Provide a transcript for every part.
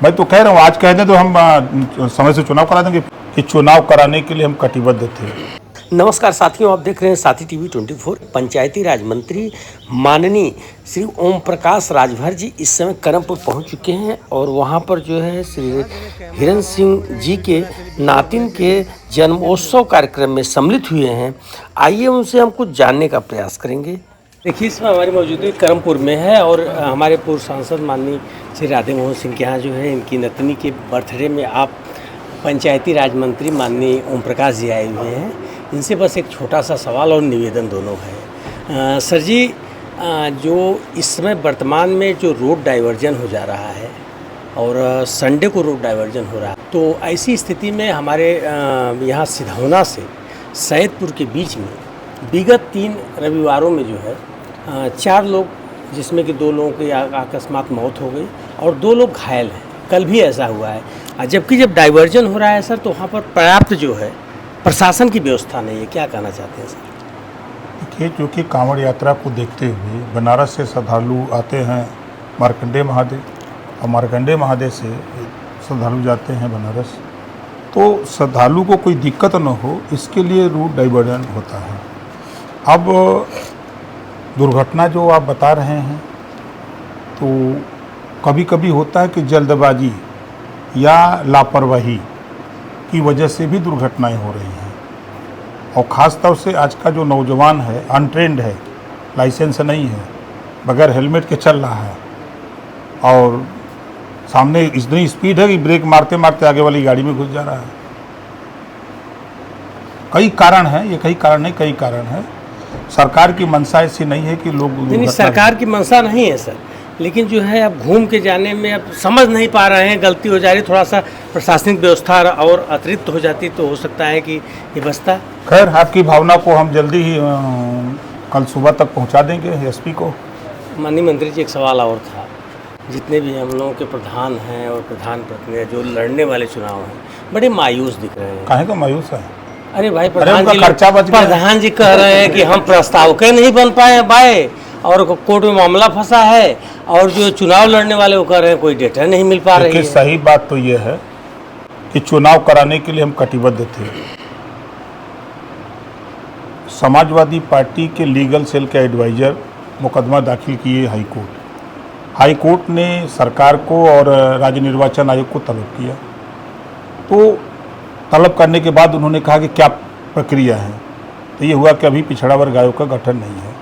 मैं तो कह रहा हूँ, आज कह दें तो हम समय से चुनाव करा देंगे कि चुनाव कराने के लिए हम कटिबद्ध थे। नमस्कार साथियों, आप देख रहे हैं साथी टीवी 24। पंचायती राज मंत्री माननीय श्री ओम प्रकाश राजभर जी इस समय करमपुर पहुंच चुके हैं और वहां पर जो है श्री हिरण सिंह जी के नातिन के जन्मोत्सव कार्यक्रम में सम्मिलित हुए हैं। आइए उनसे हम कुछ जानने का प्रयास करेंगे। देखिए, इसमें हमारी मौजूदगी करमपुर में है और हमारे पूर्व सांसद माननीय श्री राधे मोहन सिंह के यहाँ जो है इनकी नतनी के बर्थडे में आप पंचायती राज मंत्री माननीय ओम प्रकाश जी आए हुए हैं। इनसे बस एक छोटा सा सवाल और निवेदन दोनों है। सर जी, जो इस समय वर्तमान में जो रोड डाइवर्जन हो जा रहा है और संडे को रोड डाइवर्जन हो रहा है, तो ऐसी स्थिति में हमारे यहाँ सिधौना से सैदपुर के बीच में विगत 3 रविवारों में जो है 4 लोग, जिसमें कि 2 लोगों की अकस्मात मौत हो गई और 2 लोग घायल हैं। कल भी ऐसा हुआ है। जबकि जब डाइवर्जन हो रहा है सर, तो वहाँ पर पर्याप्त जो है प्रशासन की व्यवस्था नहीं है। क्या कहना चाहते हैं सर? देखिए, क्योंकि कांवड़ यात्रा को देखते हुए बनारस से श्रद्धालु आते हैं मार्कंडेय महादेव और मार्कंडेय महादेव से श्रद्धालु जाते हैं बनारस, तो श्रद्धालु को कोई दिक्कत न हो इसके लिए रूट डाइवर्जन होता है। अब दुर्घटना जो आप बता रहे हैं, तो कभी कभी होता है कि जल्दबाजी या लापरवाही की वजह से भी दुर्घटनाएं हो रही हैं। और ख़ास तौर से आज का जो नौजवान है, अनट्रेंड है, लाइसेंस नहीं है, बगैर हेलमेट के चल रहा है और सामने इतनी स्पीड है कि ब्रेक मारते मारते आगे वाली गाड़ी में घुस जा रहा है। कई कारण हैं, ये कई कारण नहीं, कई कारण हैं। सरकार की मंशा ऐसी नहीं है कि लोग नहीं, सरकार की मंशा नहीं है सर, लेकिन जो है अब घूम के जाने में अब समझ नहीं पा रहे हैं, गलती हो जा रही, थोड़ा सा प्रशासनिक व्यवस्था और अतिरिक्त हो जाती तो हो सकता है कि ये बचता। खैर, आपकी भावना को हम जल्दी ही कल सुबह तक पहुंचा देंगे एसपी को। माननीय मंत्री जी, एक सवाल और था। जितने भी हम लोगों के प्रधान हैं और प्रधान प्रतिनिधि जो लड़ने वाले चुनाव हैं, बड़े मायूस दिख रहे हैं। काहे का मायूस है? अरे भाई, प्रधान जी कह रहे हैं कि हम प्रस्ताव के नहीं बन पाए और कोर्ट में मामला फंसा है, और जो चुनाव लड़ने वाले वो कह रहे हैं कोई डेटा नहीं मिल पा रही है। सही बात तो ये है कि चुनाव कराने के लिए हम कटिबद्ध थे। समाजवादी पार्टी के लीगल सेल के एडवाइजर मुकदमा दाखिल किए हाई कोर्ट ने सरकार को और राज्य निर्वाचन आयोग को तलब किया। तो तलब करने के बाद उन्होंने कहा कि क्या प्रक्रिया है, तो ये हुआ कि अभी पिछड़ा वर्ग आयोग का गठन नहीं है।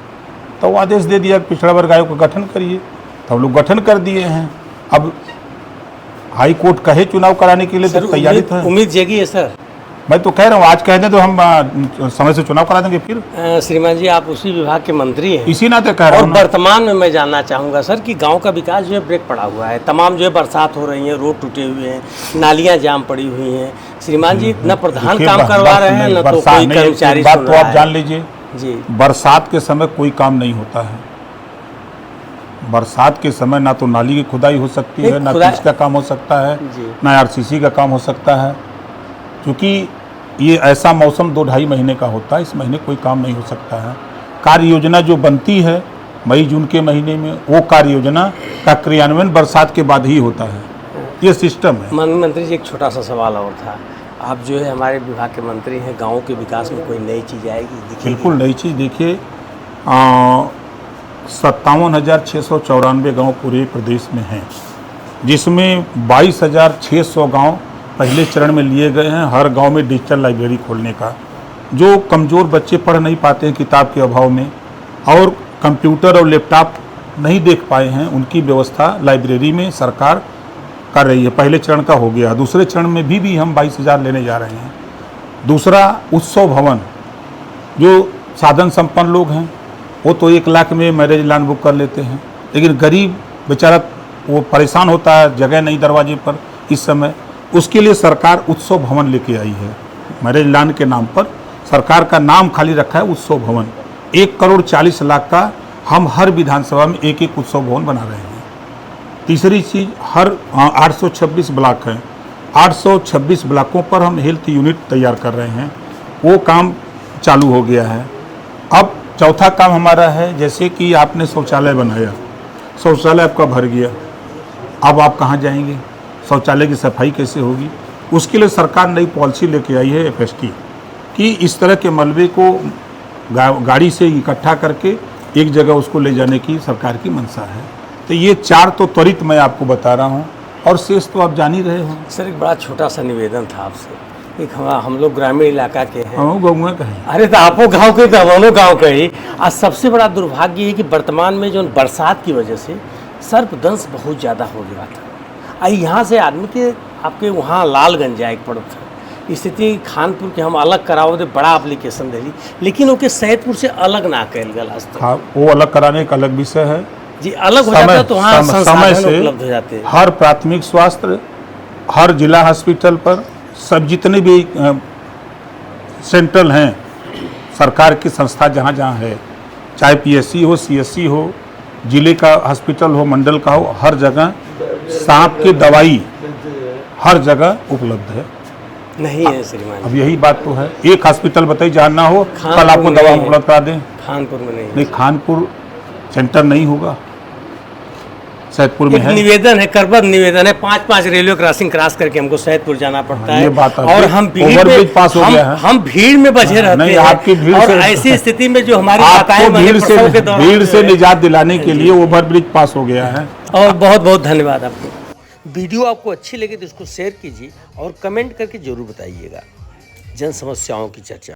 तो वो आदेश दे दिया कि पिछड़ा वर्ग आयोग का गठन करिए, तो हम लोग गठन कर दिए हैं। अब हाई कोर्ट कहे चुनाव कराने के लिए तो तैयारी था। उम्मीद जगी है सर। मैं तो कह रहा हूँ, आज कह दें तो हम समय से चुनाव करा देंगे। फिर श्रीमान जी, आप उसी विभाग के मंत्री हैं, इसी नाते कह रहा हूँ। और वर्तमान में मैं जानना चाहूँगा सर कि गांव का विकास जो है ब्रेक पड़ा हुआ है। तमाम जो है बरसात हो रही है, रोड टूटे हुए हैं, नालियाँ जाम पड़ी हुई हैं। श्रीमान जी, न प्रधान काम करवा रहे हैं, न तो कोई कर्मचारी। बात तो आप जान लीजिए जी, बरसात के समय कोई काम नहीं होता है। बरसात के समय ना तो नाली की खुदाई हो सकती है, ना पिच का काम हो सकता है, ना आरसीसी का काम हो सकता है, क्योंकि ये ऐसा मौसम 2-2.5 महीने का होता है। इस महीने कोई काम नहीं हो सकता है। कार्य योजना जो बनती है मई जून के महीने में, वो कार्य योजना का क्रियान्वयन बरसात के बाद ही होता है। ये सिस्टम है। माननीय मंत्री जी, एक छोटा सा सवाल और था। आप जो है हमारे विभाग के मंत्री हैं, गाँव के विकास में कोई नई चीज़ आएगी? बिल्कुल नई चीज़। देखिए, 57,694 गाँव पूरे प्रदेश में हैं, जिसमें 22,600 गाँव पहले चरण में लिए गए हैं। हर गांव में डिजिटल लाइब्रेरी खोलने का, जो कमज़ोर बच्चे पढ़ नहीं पाते हैं किताब के अभाव में और कंप्यूटर और लैपटॉप नहीं देख पाए हैं, उनकी व्यवस्था लाइब्रेरी में सरकार कर रही है। पहले चरण का हो गया, दूसरे चरण में भी हम 22,000 लेने जा रहे हैं। दूसरा, उत्सव भवन, जो साधन संपन्न लोग हैं वो तो 1 लाख में मैरिज लॉन बुक कर लेते हैं, लेकिन गरीब बेचारा वो परेशान होता है, जगह नहीं दरवाजे पर इस समय। उसके लिए सरकार उत्सव भवन लेके आई है। मैरिज लॉन के नाम पर सरकार का नाम खाली रखा है उत्सव भवन। 1,40,00,000 का हम हर विधानसभा में एक उत्सव भवन बना रहे हैं। तीसरी चीज़, हर 826 ब्लॉक हैं, 826 ब्लॉकों पर हम हेल्थ यूनिट तैयार कर रहे हैं। वो काम चालू हो गया है। अब चौथा काम हमारा है, जैसे कि आपने शौचालय बनाया, शौचालय आपका भर गया, अब आप कहाँ जाएंगे? शौचालय की सफाई कैसे होगी। उसके लिए सरकार नई पॉलिसी लेके आई है FST कि इस तरह के मलबे को गाड़ी से इकट्ठा करके एक जगह उसको ले जाने की सरकार की मंशा है। तो ये 4 तो त्वरित मैं आपको बता रहा हूँ, और शेष तो आप जान ही रहे हो। सर एक बड़ा छोटा सा निवेदन था आपसे। एक हम लोग ग्रामीण इलाका के हैं। हम गाँव का है। अरे तो आपो गांव के तो हमनो गांव के ही। आज सबसे बड़ा दुर्भाग्य है कि वर्तमान में जो बरसात की वजह से सर्पदंश बहुत ज़्यादा हो गया था। यहाँ से आदमी के आपके वहाँ लालगंज जाए पड़त था। स्थिति खानपुर के हम अलग कराओ तो बड़ा एप्लीकेशन दिली, लेकिन ओके सैदपुर से अलग ना कैल गया आज तक। हाँ, वो अलग कराने का अलग विषय है जी। अलग हो जाता है तो वहाँ समय संसाधन से उपलब्ध हो जाते हैं। हर प्राथमिक स्वास्थ्य, हर जिला हॉस्पिटल पर सब जितने भी सेंट्रल हैं सरकार की संस्था जहाँ जहाँ है, चाहे PSC हो, CSC हो, जिले का हॉस्पिटल हो, मंडल का हो, हर जगह सांप की दवाई हर जगह उपलब्ध है। नहीं है श्रीमान। अब यही बात तो है, एक हॉस्पिटल बताइए जहाँ ना हो, खानपुर कल आपको में दवा नहीं है। उपलब्ध करा दें। खानपुर में नहीं है। नहीं, खानपुर सेंटर नहीं होगा, सैदपुर में एक है। निवेदन है, करबद्ध निवेदन है। 5 रेलवे क्रॉसिंग क्रॉस करके हमको सैदपुर जाना पड़ता है। ये बात है। और हम भीड़ ओवरब्रिज में पास हो गया है। हम भीड़ में बचे रहते नहीं, हैं। आपकी भीड़ और से ऐसी स्थिति में जो हमारी आपको माताएं बने प्रसव के दौरान भीड़ जो से है। निजात दिलाने के लिए ओवरब्रिज पास हो गया है। और बहुत बहुत धन्यवाद आपको। वीडियो आपको अच्छी लगी तो इसको शेयर कीजिए और कमेंट करके जरूर बताइएगा। जन समस्याओं की चर्चा।